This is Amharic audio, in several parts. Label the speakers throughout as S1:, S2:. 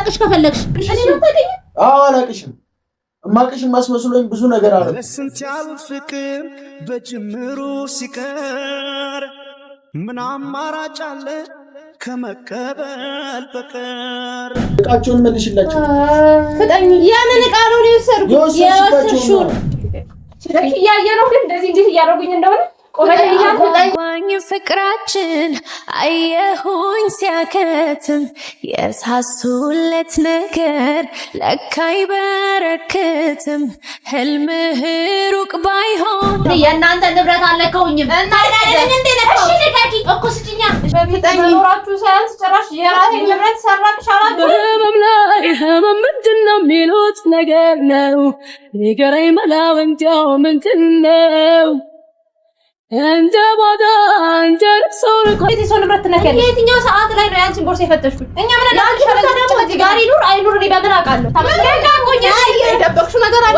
S1: ላቅሽ ከፈለግሽ እኔ ነው ታገኝ
S2: አላቅሽም እማቅሽም ማስመስሎኝ ብዙ ነገር አለ
S3: ለስንት ያህል ፍቅር በጅምሩ ሲቀር ምን አማራጭ አለ ከመቀበል በቀር
S2: እቃቸውን መልሽላቸው
S1: ፍጠኝ ያንን እቃ ነው የወሰድሽው እያየ ነው ግን እንደዚህ እንዴት እያደረጉኝ እንደሆነ
S4: ቆመኝ ፍቅራችን አየሁኝ ሲያከትም የሳሱለት ነገር ለካ አይበረክትም ህልምህ ሩቅ ባይሆን
S1: የእናንተ ንብረት አለከውኝም እና አይደለም እንዴ ነሽ እሺ ለካኪ እኮ ስጭኛ በሚጠኖራችሁ ሳያንስ ጭራሽ የራሴ ንብረት ሰራቅሽ አላችሁ
S4: ህመም ምንድነው የሚሉት ነገር ነው ንገረኝ መላው እንዲያው ምንድነው እንደ ባዳ እንደ ሰው
S1: ሰው ንብረት ነከለ የትኛው ሰዓት ላይ ነው ያንቺን ቦርሳ የፈተሽኩት? እኛ ምን አላልሽ ደግሞ እዚህ ጋር ይኑር አይኑር እኔ በምን አውቃለሁ? ተመለካቆኝ የደበቅሽው ነገር አለ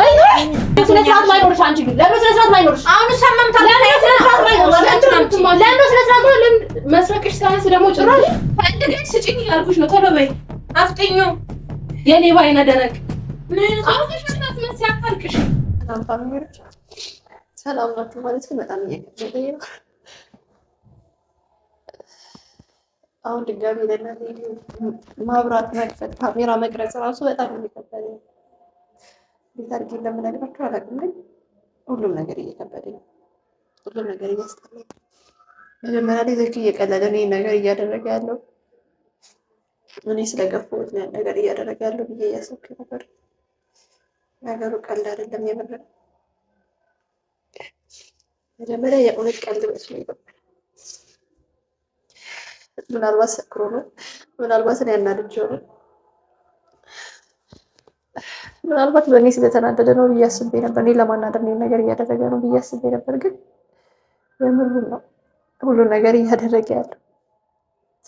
S1: ስለ ስርዓት ማይኖርሽ አንቺ ግን ለምን ስለ ስርዓት ማይኖርሽ? አሁን ሰማምታለ ለምን ስለ ስርዓት ማይኖርሽ? ለምን ስለ ስርዓት ለምን መስረቅሽ ሳይንስ ደግሞ ጭራሽ ፈልገሽ ስጪኝ ያልኩሽ ነው። ቶሎ በይ አፍጥኙ የኔ ባይነ ደረቅ ምን አይነት አውጥሽ መስራት ምን ሲያፈልቅሽ ታምፋለሽ ሰላም ናችሁ ማለት ግን በጣም እየከበደኝ ነው። አሁን ድጋሚ ለእናቴ ማብራት መክፈት ካሜራ መቅረጽ ራሱ በጣም እየከበደኝ ነው። እንዴት አድርጌ እንደምነግራችሁ አላውቅም፣ ግን ሁሉም ነገር እየከበደኝ ነው። ሁሉም ነገር እያስጠላኝ። መጀመሪያ ላይ ዘኪ እየቀለደ ነው ይሄን ነገር እያደረገ ያለው እኔ ስለገፋሁት ነው ነገር እያደረገ ያለው ብዬ እያሰብኩ ነበር። ነገሩ ቀልድ አይደለም የምር መጀመሪያ የእውነት ቀልድ መስሎኝ ነበር። ምናልባት ሰክሮ ነው፣ ምናልባት እኔ ያናድጄው ነው፣ ምናልባት በእኔ ስለተናደደ ነው ብዬ አስቤ ነበር። እኔ ለማናደድ ነው ነገር እያደረገ ነው ብዬ አስቤ ነበር። ግን የምሩን ነው ሁሉን ነገር እያደረገ ያለው።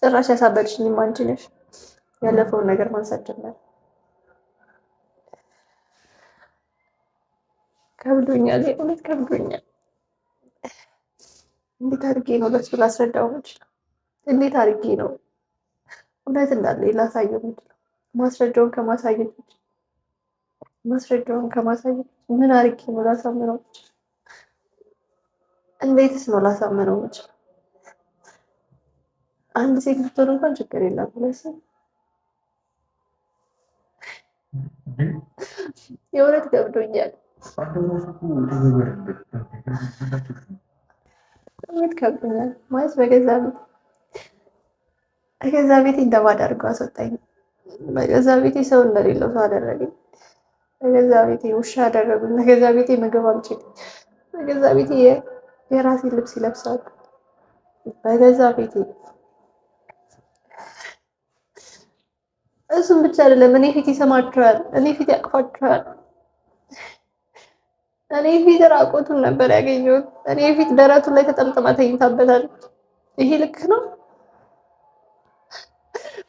S1: ጭራሽ ያሳበድሽኝም አንቺ ነሽ። ያለፈውን ነገር ማንሳት ጀመረ። ከብዶኛል፣ የእውነት ከብዶኛል። እንዴት አድርጌ ነው ለሱ ላስረዳው የምችለው? እንዴት አድርጌ ነው እውነት እንዳለ ላሳየው የምችለው? ማስረጃውን ከማሳየት ምን አድርጌ ነው ላሳምነው የምችለው? እንዴትስ ነው ላሳምነው የምችለው? አንድ ሴት ብትሆን እንኳን ችግር የለም ብለሽ የእውነት ከብዶኛል። እውነት ከብዶኛል ማለት በገዛ ቤቴ እንደባድ አድርገው አስወጣኝ። በገዛ ቤቴ ሰው እንደሌለው ሰው አደረገኝ። በገዛ ቤቴ ውሻ አደረጉኝ። በገዛ ቤቴ ምግብ አልችልም። በገዛ ቤቴ የራሴ ልብስ ይለብሳሉ። በገዛ ቤቴ እሱም ብቻ አይደለም፣ እኔ ፊት ይሰማቸዋል፣ እኔ ፊት ያቅፋቸዋል። እኔ ፊት ራቆቱን ነበር ያገኘሁት። እኔ ፊት ደረቱ ላይ ተጠምጥማ ተኝታበታለች። ይሄ ልክ ነው?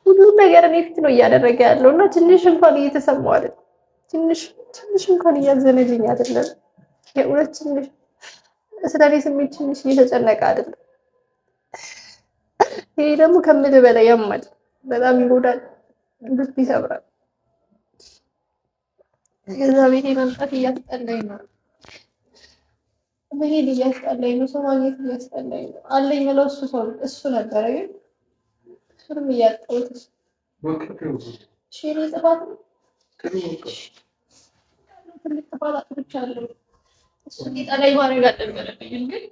S1: ሁሉም ነገር እኔ ፊት ነው እያደረገ ያለው እና ትንሽ እንኳን እየተሰማው አይደለም። ትንሽ እንኳን እያዘነልኝ አይደለም። የእውነት ትንሽ ስለኔ ስሜት ትንሽ እየተጨነቀ አይደለም። ይሄ ደግሞ ከምልህ በላይ ያማል። በጣም ይጎዳል፣ ልብ ይሰብራል። ከዛ ቤቴ መምጣት እያስጠላኝ ነው። መሄድ እያስጠላኝ ነው። ሰው ማግኘት እያስጠላኝ ነው። አለኝ ብለው እሱ ነበረ፣ ግን እሱንም እያጣሁት ሽኔ ጥፋት ነው። ትልቅ ጥፋት አጥፍቻለሁ። እሱ ሊጠላኝ ማድረግ አልነበረብኝም፣ ግን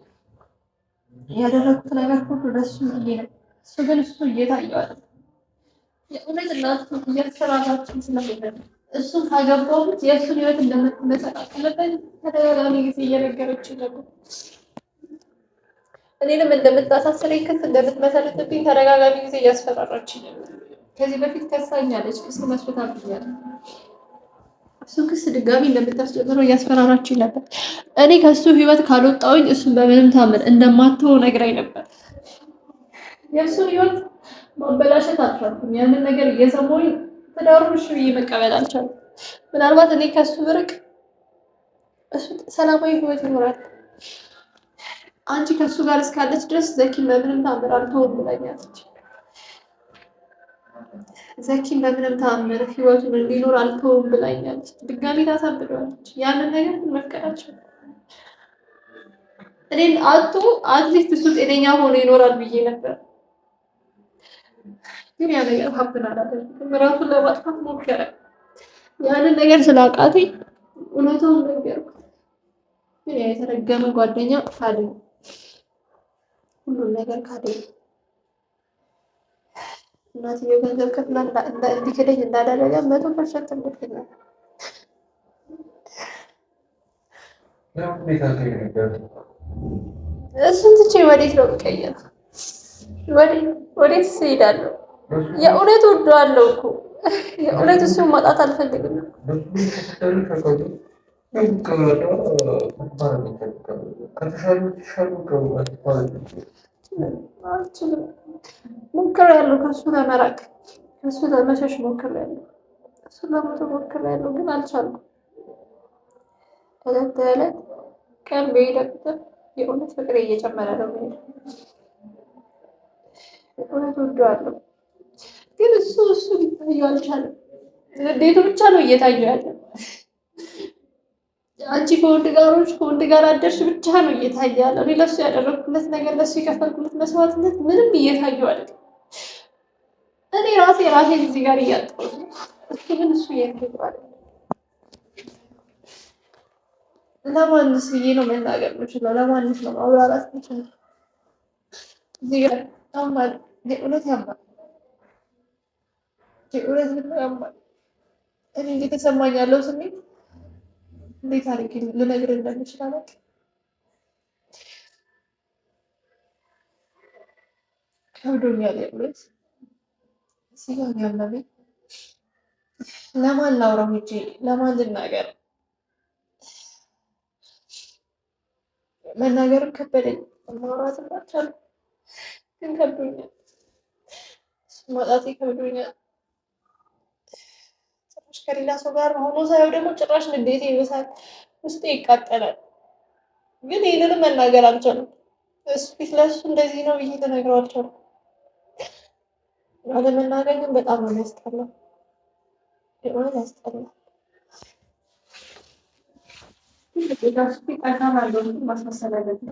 S1: ያደረኩት ነገር ሁሉ ለሱ ብዬ ነው። እሱ ግን እሱ እየታየው አይደለም። የእውነት እናቱ እያስፈራራችን ስለሆነ ነው። እሱን ካገባሁት የእሱን ህይወት እንደምትመሰቃቀልበት ተደጋጋሚ ጊዜ እየነገረችኝ ነበር። እኔንም እንደምታሳስረኝ ክስ እንደምትመሰርትብኝ ተደጋጋሚ ጊዜ እያስፈራራችኝ ነበር። ከዚህ በፊት ከሳኛለች፣ ክስ መስርታብኛል። እሱን ክስ ድጋሚ እንደምታስጀምረው እያስፈራራችኝ ነበር። እኔ ከእሱ ህይወት ካልወጣሁኝ እሱን በምንም ታምር እንደማትሆ ነግራኝ ነበር። የእሱን ህይወት ማበላሸት አልቻልኩም። ያንን ነገር እየሰማሁኝ ትዳሩን እሺ ብዬ መቀበል አልቻልኩም። ምናልባት እኔ ከሱ ብርቅ እሱ ሰላማዊ ህይወት ይኖራል። አንቺ ከሱ ጋር እስካለች ድረስ ዘኪ በምንም ታምር አልተውም ብላኛለች። ዘኪን በምንም ተአምር ህይወቱን እንዲኖር አልተውም ብላኛለች። ድጋሚ ታሳብደዋለች። ያንን ነገር መፍቀዳቸው እኔን አትሊስት እሱ ጤነኛ ሆኖ ይኖራል ብዬ ነበር። ግን ያ ነገር ሀብትን አላደረግም። ራሱን ለማጥፋት ሞከረ። ያንን ነገር ስላቃተኝ እውነታውን ነገርኩት። ግን ያ የተረገመ ጓደኛ ካደኝ፣ ሁሉም ነገር ካደኝ። እናትየው ገንዘብ ከፍላ እንዲክደኝ እንዳደረገ 100% እርግጠኛ ነኝ። እሱን ትቼ ወዴት ነው የምቀየረው? ወዴት እሄዳለሁ? የእውነት ወደዋለሁ እኮ የእውነት እሱን ማጣት አልፈልግም። ሞክሬያለሁ ከእሱ ለመራቅ፣ ከእሱ ለመሸሽ ሞክሬያለሁ፣ እሱን ለመተው ሞክሬያለሁ፣ ግን አልቻልኩም። ዕለት ተዕለት ቀን በሄደ ቁጥር የእውነት ፍቅሬ እየጨመረ ነው የሚሄደው። የእውነት ወደዋለሁ፣ ግን እሱ ሊታየው አልቻለም። ንዴቱ ብቻ ነው እየታየው ያለ። አንቺ ከወንድ ጋር አደርሽ ብቻ ነው እየታየ ያለው። እኔ ለሱ ያደረኩለት ነገር፣ ለሱ የከፈልኩለት መስዋዕትነት ምንም እየታየው አይደለም። እኔ ራሴን እዚህ ጋር እያጣሁት ነው። እሱ ግን እሱ እየሄደው አይደለም። ለማንስ ብዬ ነው መናገር የምችለው? ለማንስ ነው ማውራራት የምችለው? እዚህ ጋር ያማል፣ የእውነት ያማል፣ የእውነት ያማል። እኔ እየተሰማኝ ያለው ስሜት እንዴት አድርጌ ልነግርህ እንደምችል አላውቅም። ከብዶኛል የእውነት። እዚህ ጋር ያመመኝ ለማን ላውራው ሂጄ ለማን ልናገር? መናገርም ከበደኝ፣ ማውራትም አልቻልኩም። ግን ከብዶኛል፣ ማጣቴ ከብዶኛል። ጭራሽ ከሌላ ሰው ጋር ሆኖ ሳየው ደግሞ ጭራሽ ንዴቴ ይብሳል፣ ውስጤ ይቃጠላል። ግን ይህንንም መናገር አልቻልኩም። እሱ ፊት ለእሱ እንደዚህ ነው ብዬ ልነግረው አልቻልኩም። አለመናገር ግን በጣም ነው የሚያስጠላው፣ የእውነት ያስጠላል። ማስመሰል አለብኝ።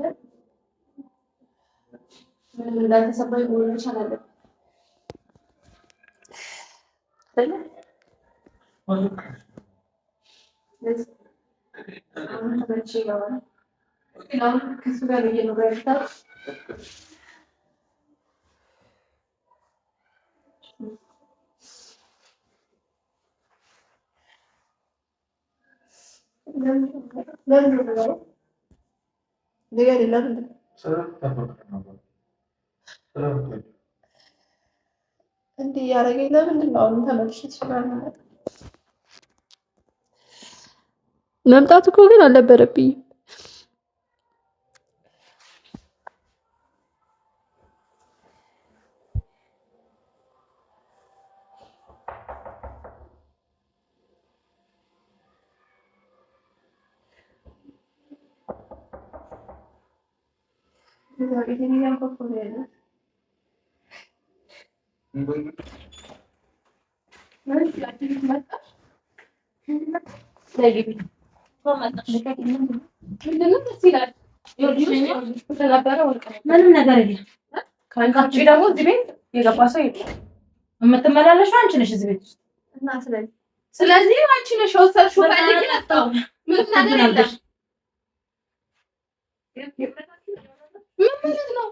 S1: ምንም እንዳልተሰማኝ መሆን መቻል አለብኝ። ከእሱ ጋር እየኖረ ያልታል እንዲህ እያደረገኝ ለምንድን ነው አሁን ተመልሼ ይችላል? መምጣት እኮ ግን አልነበረብኝም።
S5: ምንም ነገር የለም። ከአንቺ ውጪ ደግሞ እዚህ ቤት የገባ ሰው የለም። የምትመላለሽው አንቺ ነሽ እዚህ ቤት ውስጥ እና ስለዚህ አንቺ ነሽ ወሰድሽው። ፈልጊ መጣሁ። ምንም ነገር የለም። ምን ነው?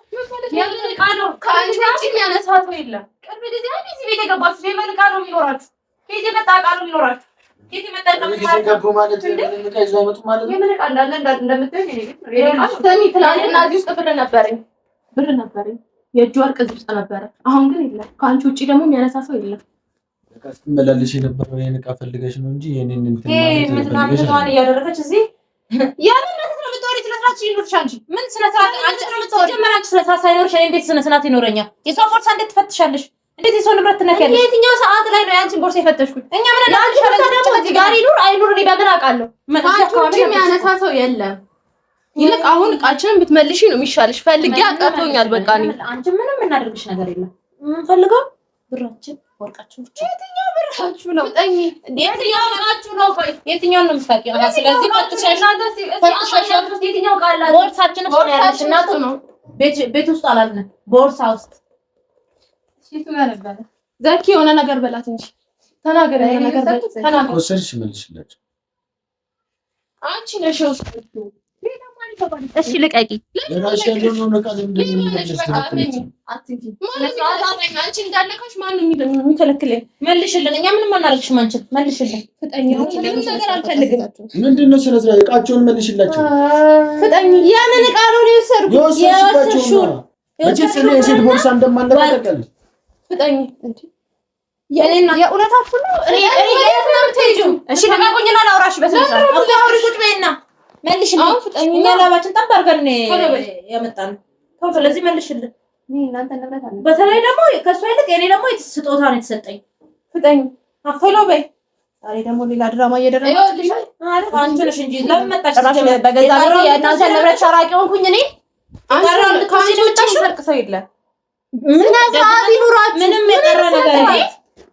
S5: የምንቃለው ከአንቺ ውጪ የሚያነሳ ሰው የለም። ቅርብ ጊዜ እዚህ ቤት የገባችሁ የምንቃለው የሚኖራችሁ ቤት የመጣ ቃሉ የሚኖራችሁ ቤት የመጣ ነው ማለት ብር ነበረኝ የእጅ ወርቅ እዚህ ውስጥ ነበረ። አሁን ግን የለም። ከአንቺ ውጪ ደግሞ የሚያነሳ ሰው የለም።
S2: ስትመላለሽ የነበረው ይሄን ዕቃ ፈልገሽ ነው እንጂ ይሄንን እንትን ማለት
S5: ነው እያደረገች እዚህ ያለ ስነስርዓት ይኖርሽ። አንቺ ምን ስነስርዓት አንቺ ነው የምትወጪው? ጀመር አንቺ ስነስርዓት ሳይኖርሽ እኔ እንዴት ስነስርዓት ይኖረኛል? የሰው ቦርሳ እንዴት ትፈትሻለሽ? እንዴት የሰው ንብረት ትነኪያለሽ? የትኛው ሰዓት ላይ ነው ያንቺን ቦርሳ የፈተሽኩት? እኛ ምን እናልሻለን? ደግሞ እዚህ ጋር ይኑር አይኑር እኔ በምን አውቃለሁ? አንቺ የሚያነሳ ሰው የለም። ይልቅ አሁን እቃችንን ብትመልሺ ነው የሚሻልሽ። ፈልጌ አቃቶኛል። በቃ አንቺ ምንም እናደርግሽ ነገር የለም። ፈልገው ብራችን ወርቃችን ብቻ።
S1: የትኛው ብራችሁ ነው? የትኛው ብራችሁ ነው? ቆይ
S5: የትኛውን ነው የምታውቂው? ስለዚህ
S1: የትኛው ቃል አለ?
S5: ቦርሳችን ውስጥ ነው ያለሽ። እናቱ ነው ቤት ውስጥ አላልንም፣ ቦርሳ ውስጥ።
S1: እሺ ትመረበለ ዘኪ የሆነ ነገር በላት እንጂ ተናገር። የሆነ ነገር በላት ተናገር።
S2: ወሰድሽ መልሽላችሁ።
S1: አንቺ ነሽ ውስጥ
S5: እሺ ልቀቂ።
S2: ለራሽ ያለው ነው ቃል እንደምንመለስ
S1: አንቺ እንዳለካሽ ማን ነው የሚከለክለኝ?
S5: መልሽልን። እኛ ምንም አናደርግሽም። አንቺ መልሽልን።
S1: ፍጠኝ። ምንም ነገር አልፈልግም።
S2: ምንድነው ስለዚህ እቃቸውን መልሽላችሁ።
S1: ፍጠኝ። ያንን እቃ ነው
S2: የወሰድሽው። መቼ ስለ የሴት ቦርሳ እንደማንደረቀል ፍጠኝ። እንዴ
S1: የኔና የእውነታችሁ ነው። እኔ የት ነው የምትሄጂው?
S5: እሺ ልቀቁኝና ላውራሽ። በስንት አውሪ ቁጭ በይና መልሽልኝ።
S1: አሁን ፍጠኝ።
S5: እኛ ላባችን ጠብ አድርገን ያመጣነው። ስለዚህ መልሽልን።
S1: እናንተ ንብረት አለ።
S5: በተለይ ደግሞ ከሷ ይልቅ የኔ ደግሞ ስጦታ ነው የተሰጠኝ።
S1: ፍጠኝ።
S5: አፈሎ በይ።
S1: ዛሬ ደግሞ ሌላ ድራማ እየደረሰች
S5: አንቺ ነሽ እንጂ ለምን መጣሽ?
S1: በገዛ ቤት የእናንተ ንብረት ሰራቂ ሆንኩኝ እኔ። አንቺ ከአንቺ ውጪ ሰርቅ ሰው የለም። ስነ ስርዓት ይኑራችሁ።
S5: ምንም የቀረ ነገር የለም።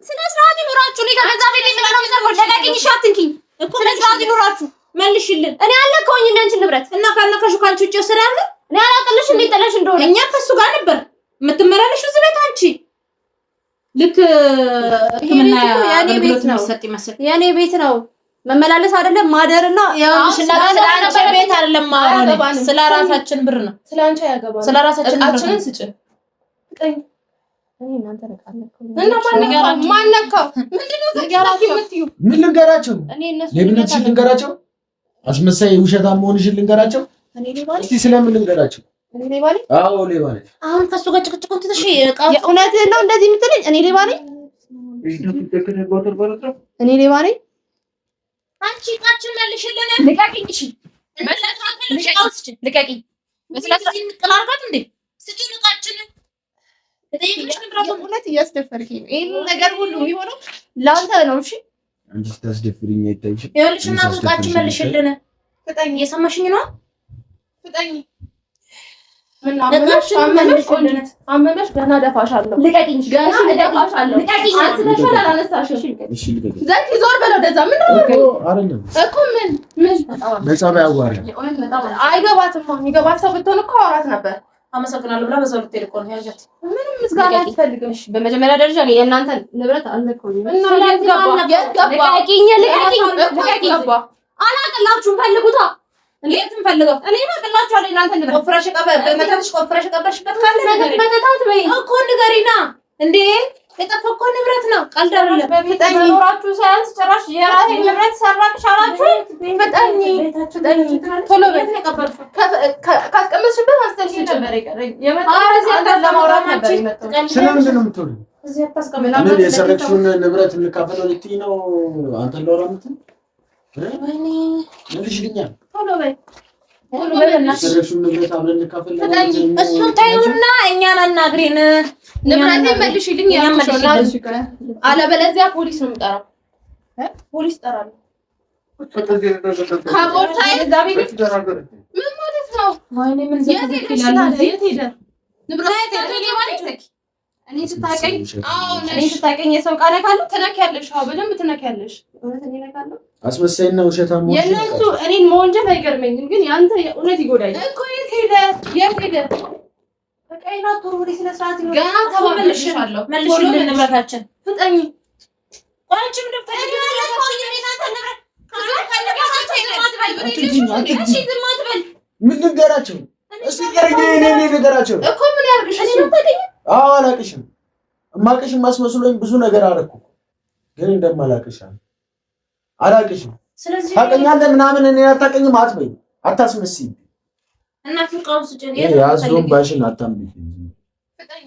S1: ስነ ስርዓት ይኑራችሁ። እኔ ከገዛ ቤት የምሰራው ዘርፎች ለጋቂኝ ሻትንኪኝ እኮ ስነ ስርዓት ይኑራችሁ።
S5: መልሽልን።
S1: እኔ አለከውኝ እንዳንቺ ንብረት
S5: እና ካለከሹ ካንቺ ውጪ ወሰዳለ።
S1: እኔ አላቅልሽ እንዴ ጥለሽ እንደሆነ
S5: እኛ ከሱ ጋር ነበር የምትመላለሽ እዚህ ቤት። አንቺ ልክ ህክምና
S1: የኔ ቤት ነው
S5: ሰጥ ይመስል
S1: የኔ ቤት ነው መመላለስ አይደለም ማደርና
S5: ስለአንቺ ቤት አይደለም ማረን ስለራሳችን ብር ነው።
S1: ስለአንቺ ያገባል።
S5: ስለራሳችን ብር
S1: አችንን ስጭ እኔ እናንተ ነቃለከው እና ማን ነካው? ምንድነው ዘጋራችሁ የምትዩ?
S2: ምን ልንገራቸው?
S1: እኔ እነሱ
S2: ለብነትሽ ልንገራቸው? አስመሳይ ውሸታም መሆንሽን ልንገራቸው?
S1: እኔ ሌባ ነኝ?
S2: እስቲ ስለምን ልንገራቸው?
S1: እኔ ሌባ ነኝ?
S2: አዎ ሌባ ነኝ።
S5: አሁን ከሱ ጋር ጭቅጭቁን ትተሽ
S1: የእውነትህን ነው እንደዚህ የምትለኝ? እኔ ሌባ ነኝ? እኔ ሌባ ነኝ?
S5: አንቺ እቃችን መልሽልን። ልቀቂኝ። እሺ ልቀቂኝ። መስላት እንቀላልባት እንዴ ስጪን እቃችንን።
S1: እውነት እያስደፈርክኝ ነው። ይሄን ነገር ሁሉ የሚሆነው ለአንተ ነው። እሺ
S2: አንቺ ስታስደፍሪኝ አይታይሽ?
S5: ይኸውልሽ እናቱ እቃችን መልሽልን። ፍጠኝ። እየሰማሽኝ ነው?
S1: ፍጠኝ። ምን አመመሽ? ገና ደፋሻለሁ።
S5: ልቀቂኝ።
S1: ገና እደፋሻለሁ።
S5: ልቀቂኝ።
S1: አንስተሻል አላነሳሽም?
S2: እሺ ልቀቂኝ።
S1: ዘኪ ዞር በለው ወደዛ። ምን ነው
S2: አይደለም
S1: እኮ ምን
S2: በጸባይ አዋራ
S1: አይገባትም። የሚገባት ሰው ብትሆን እኮ አወራት ነበር።
S5: አመሰግናለሁ ብላ በዛው ልትሄድ እኮ ነው ያጃት።
S1: ምንም ምስጋና አያስፈልግም። እሺ በመጀመሪያ ደረጃ እኔ የእናንተ ንብረት አልነካሁም። እና ልቀቂኝ። አላቅላችሁም። ፈልጉታ።
S5: እንዴት እንፈልገው?
S1: እኔ አላቅላችኋለሁ። እናንተ ንብረት
S5: ቆፍረሽ ቀበርሽበት ካለ
S1: መተታት በይ
S5: እኮ ንገሪና። እንዴ የጠፋ እኮ ንብረት ነው። ቀልድ አይደለም።
S1: በቤታችሁ ኖራችሁ ሳያንስ ጭራሽ የራሴ ንብረት ሰራቅሽ አላችሁ። ፍጠኝ። ቶሎ በይ። ካስቀመጥሽበት አስተልሽ ነበር ይቀረኝ። ለማውራት ነበር የመጣሁት።
S2: ስለምንድን ነው የምትወሪው?
S5: እዚህ አታስቀምጥ።
S2: ምን የሰረቅሽውን ንብረት እንካፈለው ልትይ ነው? አንተ ለወራ ምትል
S5: ወይኔ
S2: መልሽልኛል።
S1: ቶሎ በይ።
S2: የሰረቅሽውን ንብረት አብረን እንካፈል።
S5: እሱን ታዩና እኛን አናግሪን።
S1: ንብረቴን መልሽልኝ ያልኩሽና አለበለዚያ ፖሊስ ነው የምጠራው። ፖሊስ እጠራለሁ። ከቦርሳዬ እዛ ቤት ምን ማለት ነው?
S5: ወይኔ ምን
S1: የት ሄደ? ንብረቴ እኔ ስታውቀኝ የሰው ቃል ካለው ትነኪያለሽ። አዎ በደንብ ትነኪያለሽ። እውነት እኔ እነካለሁ?
S2: አስመሳይና ውሸታም ሆነሽ
S1: የእነሱ እኔን መወንጀል አይገርመኝም፣ ግን ያንተ የእውነት ይጎዳኝ እኮ። የት ሄደ? በቃ ይናቱ ወደ ስነ ስርዓት ነው። ገና ተባብልሻለሁ።
S5: መልሽልን ንብረታችን።
S1: ፍጠኝ።
S5: አንቺ ምን ትፈልጊ?
S2: ምን ልንገራቸው? እስቲ እኔ ልንገራቸው
S1: እኮ ምን ያርግሽ? እኔ ነው ታገኝ።
S2: አዎ አላቅሽም። እማቅሽም አስመስሎኝ ብዙ ነገር አደረኩ፣ ግን እንደማላቅሽ አላቅሽም።
S5: ስለዚህ
S2: ታውቀኛለህ ምናምን እኔ አታውቀኝም አትበይ፣ አታስመስይ።
S5: እናት ቃውስ ጀኔ
S2: ያዝዞም ባሽን አታምብኝ።
S1: ፍጠኝ።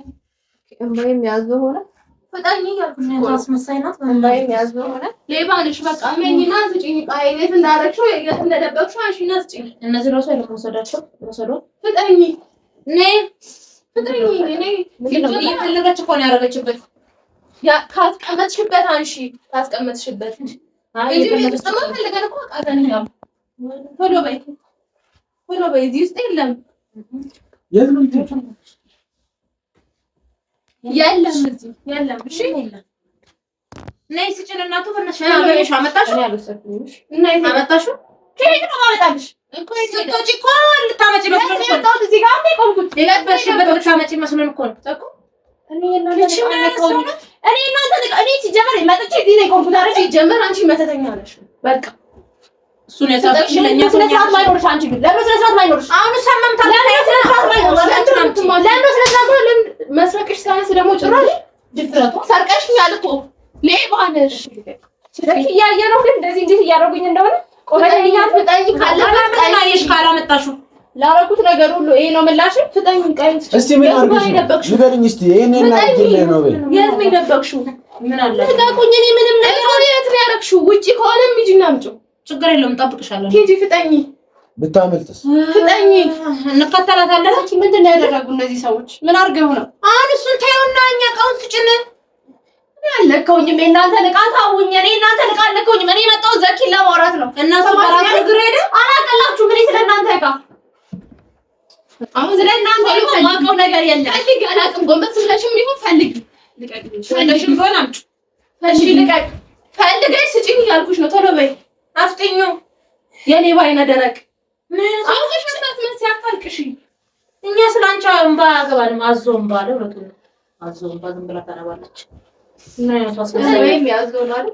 S1: እምባዬም ያዝዞ ሆነ። ፍጠኝ ያልኩሽ
S5: ነው። አስመሳይ ናት።
S1: እምባዬም ያዝዞ ሆነ። ሌባ ነሽ። በቃ እመኚና ስጪኝ። የት እንዳደረግሽው የት እንደደበቅሽው አንሺና ስጪኝ።
S5: እነዚህ ራሱ አይለቆሰዳቸው ወሰዶ።
S1: ፍጠኝ።
S5: ነይ
S1: ፍጠኝ። እኔ
S5: እየፈለገች እኮ ነው ያደረገችበት።
S1: ያ ካስቀመጥሽበት አንሺ። ካስቀመጥሽበት አይ የፈለገች ፈልገን እኮ አቃተንኛም። ቶሎ በይ ቶሎ በይ። እዚህ ውስጥ የለም።
S2: የት ነው የምትሄጂው?
S1: የለም እዚህ የለም። እሺ
S5: ነይ ስጭን እናቱ በእናትሽ አበሽ አመጣሽው እና አመጣሽው ከየት ነው ማመጣልሽ እኮ ስትወጪ እኮ ልታመጪ መስሎኝ እኮ ነው እዚህ ጋር እንደ ቆምኩት የለበሽበት ልታመጪ መስሎኝ እኮ ነው እኮ እኔ ሲጀመር መጥቼ እዚህ ነው ቆምኩት አይደል ሲጀመር አንቺ መተተኛ ነሽ በቃ እሱን ያሳብሽ ለኛ ስለሰዓት ማይኖርሽ አንቺ ግን ለምን ስለሰዓት ማይኖርሽ አሁን ሰማምታ ለምን ስለሰዓት ማይኖርሽ ለምን ስለሰዓት መስረቅሽ ሳይንስ ደግሞ ጭራሽ ድፍረቱ ሰርቀሽኛል እኮ ሌባ ነሽ ስለዚህ ያየነው ግን እንደዚህ እንዴት እያደረጉኝ እንደሆነ ቆመኛ ፍጠኝ ካለበት ቀይሽ ካላመጣሹ ላረኩት ነገር ሁሉ ይሄ ነው ምላሽ ፍጠኝ ቀይን
S2: እስቲ ምን አርገሽ ንገሪኝ እስቲ ይሄን እናድርግልህ ነው በይ
S5: የት ነው የደበቅሽው ምን አለ
S1: ፍጠቁኝ እኔ ምንም ነገር የት ነው ያረክሽው ውጪ ከሆነም ሂጂና አምጪው
S5: ችግር የለውም እጠብቅሻለሁ
S1: ሂጂ ፍጠኝ
S2: ብታመልጥስ
S1: ፍጠኝ
S5: እንከተላታለን
S1: ምንድን ነው ያደረጉ እነዚህ ሰዎች ምን አርገው ነው
S5: አሁን እሱን ተይውና እኛ ቀውን ስጭን
S1: ያለከውኝም እናንተ ንቃ ታውኝ እኔ እናንተ ንቃ አለከውኝም እኔ መጣው ዘኪን ለማውራት ነው
S5: እናንተ ባራቱ ግሬደ
S1: አላቀላችሁ ምን ስለናንተ ቃ አሁን ስለናንተ ማቀው ነገር የለም ፈልግ አላቅም ጎንበስ ብለሽም ይሁን ፈልግ ልቀቅልሽ
S5: ጎን አምጪ
S1: ፈልግ ልቀቅ ፈልገሽ ስጪኝ ያልኩሽ ነው ቶሎ በይ
S5: አፍጥኙ
S1: የኔ ባይነ ደረቅ
S5: ምን
S1: አውቀሽ መስራት ምን ሲያፋልቅሽ
S5: እኛ ስላንቺ እንባ ያገባንም አዞ እንባ ለወጡ አዞ እንባ ዝም ብላ ታነባለች እና
S1: ወይም ያዘው ነው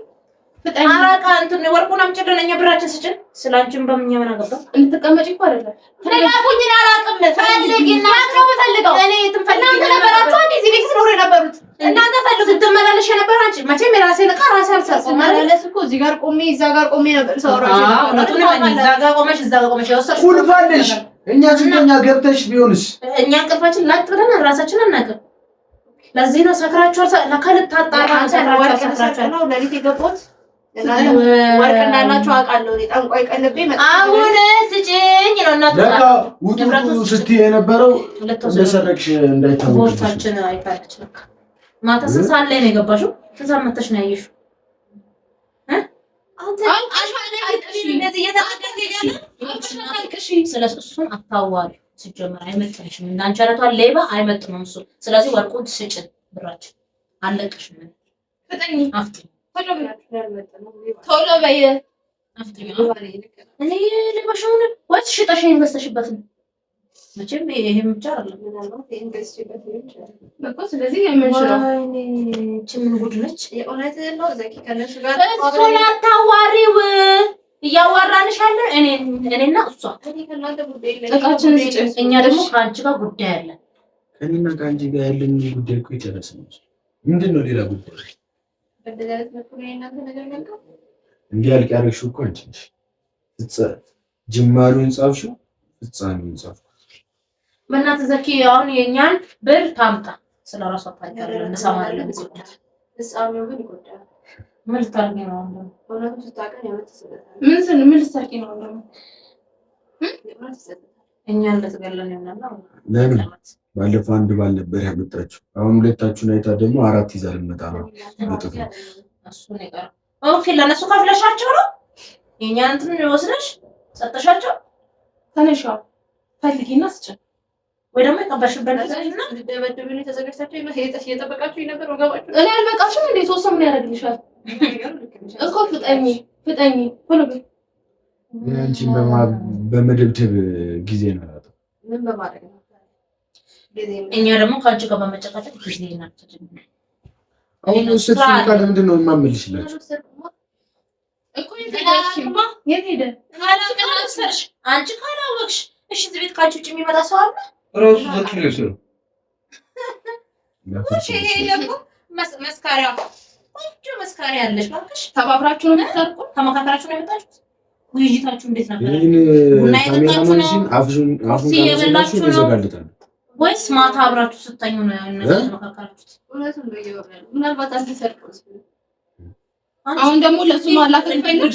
S1: ፍጠኝ
S5: አራቃ እንትን ወርቁን አምጪልን እኛ ብራችን ስጭን ስላንቺም በእኛ ምን አገባ
S1: እንድትቀመጪ እኮ አይደለም
S5: ተጋቁኝ አላቅም ፈልጊና
S1: ያለው ፈልገው
S5: እኔ ትፈልጊ
S1: ነበራችሁ አንዴ እዚህ ቤት ኖር የነበሩት
S5: እናንተ ፈልጉ ስትመላለሽ የነበር አንቺ መቼም የራሴ ዕቃ ራሴ አልሰራም
S1: ማለት እኮ እዚህ ጋር ቆሜ እዛ ጋር ቆሜ ነበር ሰውራችሁ
S5: እዛ ጋር ቆመሽ እዛ ጋር ቆመሽ ያወሰድሽ
S2: ቁልፋለሽ እኛ ስንተኛ ገብተሽ ቢሆንስ
S5: እኛ እንቅልፋችን ላጥ ብለን ራሳችንን አናውቅም ለዚህ ነው ሰክራችኋል ለካለት ታጣራ ሰክራችኋል
S1: ነው ለሊት የገባሁት ወርቅ እንዳላችሁ አውቃለሁ እኔ ጠንቋይ ቀልቤ መጣ
S5: አሁን ስጭኝ ነው እናት
S2: ለካ ውጡ ስትይ የነበረው እንደሰረቅሽ እንዳይታወቅ
S5: ቦርሳችን አይታለች ለካ ማታ ስንት ሰዓት ላይ ነው የገባሽው ስንት ሰዓት መተሽ ነው ያየሽው አንተ አልቅሽ እንደዚህ እየተናገርሽ ስለሱ እሱን አታዋሪ ሲጀመር አይመጥንሽም እንዳንቺ አለቷ ሌባ አይመጥንም እሱ ስለዚህ ወርቁን ስጭን ብራችን አለቅሽም
S1: ፍጠኝ
S5: አፍጥኝ
S1: ቶሎ በይ
S5: አፍጥኝ እኔ ልባሽውን ወይስ ሽጠሽ ኢንቨስተሽበት ነው መቼም ይሄ ብቻ አይደለም
S1: ምናልባት ኢንቨስትበት ይችላል በቃ ስለዚህ የምንሽለው
S5: ምን ጉድ ነች
S1: የእውነት ነው ዘኪ ከነሱ ጋር
S5: እሱን አታዋሪው እያዋራንሽ አለ እኔና እሷ
S1: እኔ ከእናንተ ጉዳይ የለም ጥቃችን ሲጨርስ
S5: እኛ ደግሞ ከአንቺ ጋር ጉዳይ አለ
S2: እኔና ከአንቺ ጋር ያለን ጉዳይ እኮ ይጨረስን ምንድን ነው ሌላ ጉዳይ
S1: በደረስ መጥቶ እናንተ ነገር መልቀው
S2: እንዲያልቅ ያደረግሽው እኮ አንቺ ነሽ ጅማሩን ጻፍሽው ፍጻሜውን ጻፍሽው
S5: በእናትህ ዘኪ አሁን የኛን ብር ታምጣ ስለራሷ ታውቃለህ እንሰማለን
S1: ፍጻሜው ግን ይጎዳል
S5: ምን ልታርጊ ነው አሁን
S1: እውነቱ ስታውቀን ያመጣሰበታል ምን ልትሰርቂ ነው አሁን
S5: እኛን ለተገለን ይሆናል
S2: ለምን ባለፈው አንድ ባል ነበር ያመጣችው አሁን ሁለታችሁን አይታ ደግሞ አራት ይዛ ልመጣ ነው ለጥፍ
S5: እሱ ነገር ኦኬ ለነሱ ከፍለሻቸው ነው የኛን እንትን ወስነሽ ሰጠሻቸው
S1: ተነሻው ፈልጊና ስጭን
S5: ወይ ደግሞ የቀባሽበት እና
S1: ደበደብኝ ተዘጋጅታችሁ ይመጣ እየጠበቃችሁ ነበር ወጋባችሁ እኔ አልበቃሽም እንዴ ሶስት ምን ያደርግልሻል እኮ ፍጠኝ ቶሎ በይ
S2: አንቺን በመደብደብ ጊዜ ነው ያለው
S1: ምን በማድረግ ነው
S5: እኛ ደግሞ ካንቺ ጋር በመጨቃጨቅ ጊዜ እናጥተን
S2: አሁን ወሰድሽኝ ካለ ምንድን ነው የማመልሽላችሁ
S1: እኮ የት ሄደ
S5: አንቺ ካላወቅሽ እሺ እዚህ ቤት ካንቺ ውጭ የሚመጣ ሰው አለ
S2: ራሱ ዘክለሽ ነው
S5: እሺ ይሄ ደግሞ መስካሪያ ቆንጆ መስካሪያ አለሽ ባክሽ
S1: ተባብራችሁ ነው የምትሰርቁ
S5: ተመካከራችሁ ነው የመጣችሁት ውይይታችሁ እንዴት ነበር
S2: ቡና የጠጣችሁ ነው አፉን ካላችሁ ይዘጋልታል
S5: ወይስ ማታ አብራችሁ ስተኙ ነው ተመካከራችሁት
S1: እውነቱን ነው ይወራል ምናልባት አንተ ሰርቀውስ አሁን ደግሞ ለሱ ማላከ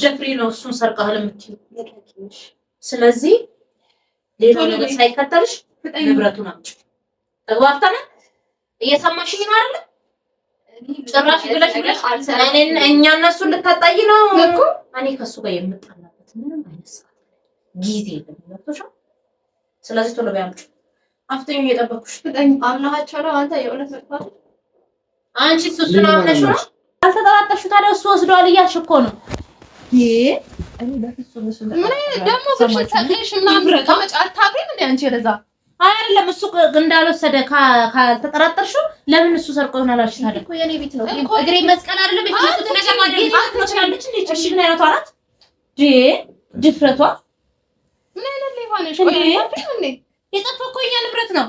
S5: ደፍሪ ነው እሱን ሰርቀሃል የምትይው ስለዚህ ሌላ ነገር ሳይከተልሽ ንብረቱን አምጪ ተግባብተናል እየሰማሽኝ ነው አይደል ጭራሽ ብለሽ እኛ እነሱ ልታጣይ ነው እኮ እኔ ከሱ ጋር የምጣላበት ምንም አይነት ሰዓት ጊዜ የለም ገብቶሻል ስለዚህ ቶሎ ቢያምጪ አፍተኝ እየጠበኩሽ
S1: ፍጠኝ አምናቸው ነው አንተ የእውነት መጥፋት
S5: አንቺ እሱ ነው አምነሽ ነው አልተጠራጠርሽ ታዲያ እሱ ወስዷል እያልሽ እኮ ነው እኔ በፍጹም እሱ
S1: ደግሞ ፍቅር ሰጥሽ ምናምን ተመጫ አታብሪም እንዴ አንቺ ለዛ
S5: አይደለም እሱ እንዳልወሰደ ካልተጠራጠርሽው ለምን እሱ ሰርቆ ይሆናል አልሽ ታዲያ
S1: እኮ የኔ ቤት ነው
S5: እግሬ መስቀል አይደለም ቤት ነው ነገር ማለት ነው ትችላለች እንዴ እሺ ምን አይነቷ ናት ድፍረቷ
S1: ምን አይነት ሌባ ነሽ ቆይ እንዴ
S5: የጠፋው እኮ የኛ ንብረት ነው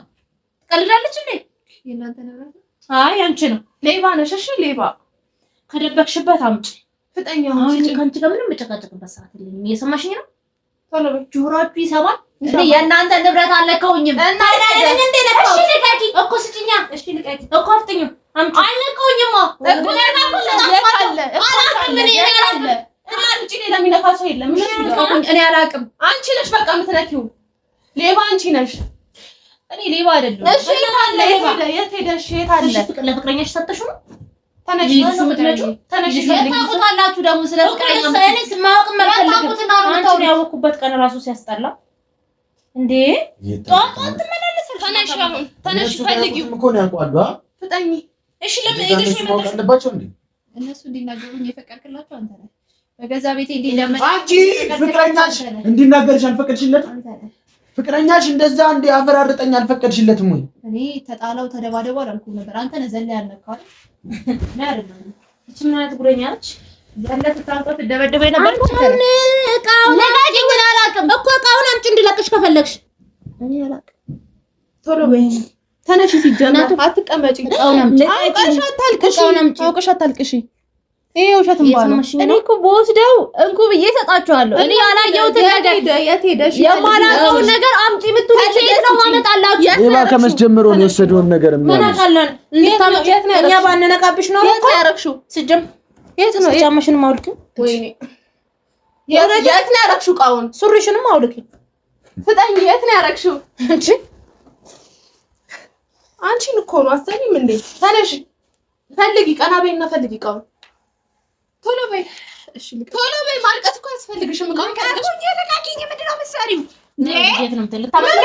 S5: ትቀልዳለች እንዴ
S1: የእናንተ ንብረት
S5: አይ አንቺ ነው
S1: ሌባ ነሽ እሺ ሌባ
S5: ከደበቅሽበት አምጪ
S1: ፍጠኛው
S5: አንቺ ከአንቺ ጋር ምንም መጨቃጨቅበት ሰዓት የለኝም እየሰማሽኝ ነው
S1: ቶሎ በይ
S5: ጆሮአችሁ ይሰማል እኔ የእናንተ ንብረት አለከውኝም እና አይደለም እንዴ ለካው እሺ ልቀቂ እኮ ስጭኛ እሺ ልቀቂ እኮ አፍጥኙ አምጪ አለከውኝማ እኮ ለካው ሰጣለ አላቅም እኔ አላቅም
S1: እና አንቺ ሌላ የሚነካ ሰው የለም
S5: እኔ አላቅም
S1: አንቺ ነሽ በቃ የምትነኪው ሌባ አንቺ ነሽ
S5: እኔ ሌባ አይደለም
S1: እሺ የት ሄደሽ የት አለ
S5: ለፍቅረኛሽ ሰጠሽው ነው
S1: ተነሽ ተነሽ
S5: ታውቁታላችሁ ደግሞ ስለ ፍቅረኛ እኔ ስማውቅ መልፈልግም አንቺ ያወኩበት ቀን ራሱ ሲያስጠላ እንዴ ጧት ተመላለሰሽ
S1: ተነሽ አሁን ተነሽ ፈልጊው
S2: እኮ ነው ያውቃሉ
S1: ፍጠኝ
S5: እሺ ለምን ሄደሽ
S2: ማወቅ አለባቸው እንዴ
S1: እነሱ እንዲናገሩኝ የፈቀድክላቸው አንተ ነህ በገዛ ቤቴ እንዲለመድ
S2: አንቺ ፍቅረኛሽ እንዲናገርሽ አልፈቀድሽለትም ፍቅረኛሽ እንደዛ እንደ አፈራርጠኝ አልፈቀድሽለትም ወይ
S1: እኔ ተጣላው ተደባደቡ አላልኩም ነበር አንተ ነህ ዘለ ያልነካው
S5: አይደለም እቺ ምን አይነት ጉረኛ ነች
S1: ዘለ ተጣልቆት ደበደበኝ ነበር
S5: እቃውን ነጋጅኝ አላውቅም እኮ እቃውን አምጪ እንድለቅሽ ከፈለግሽ
S1: እኔ አላውቅም ቶሎ በይ ተነሽ ሲጀመር አትቀመጪ እቃውን አምጪ አውቀሽ አታልቅሽ ይሄ ውሸትም ባለው እኔ እኮ በወስደው እንኩ ብዬ ሰጣችኋለሁ እኔ ያላየሁት ነገር የት ሄደሽ የማላውቀው ነገር አምጪ ብትሉ የት ነው ማመጣላችሁ
S2: ሌባ ከመስጀምሮ ነው የወሰደውን ነገር
S5: ምናቃለን እንድታመጪ እኛ ባንነቃብሽ ነው
S1: የት ያረክሽው
S5: ስጀም የት ነው ጫማሽን ማውልቂ
S1: ወይኔ የት ነው ያረክሽው እቃውን
S5: ሱሪሽንም አውልቂ
S1: ፍጠኝ የት ነው ያረክሽው እንጂ አንቺን እኮ ነው አሰሪም እንዴ ተነሽ ፈልጊ ቀና በይና ፈልጊ እቃውን ቶሎ በይ እሺ ቶሎ በይ ማልቀስ እኮ አያስፈልግሽም እቃውን ካርኩኝ ለቃቂኝ ምንድነው የምትሰሪው
S5: የት ነው የምትልታመጪ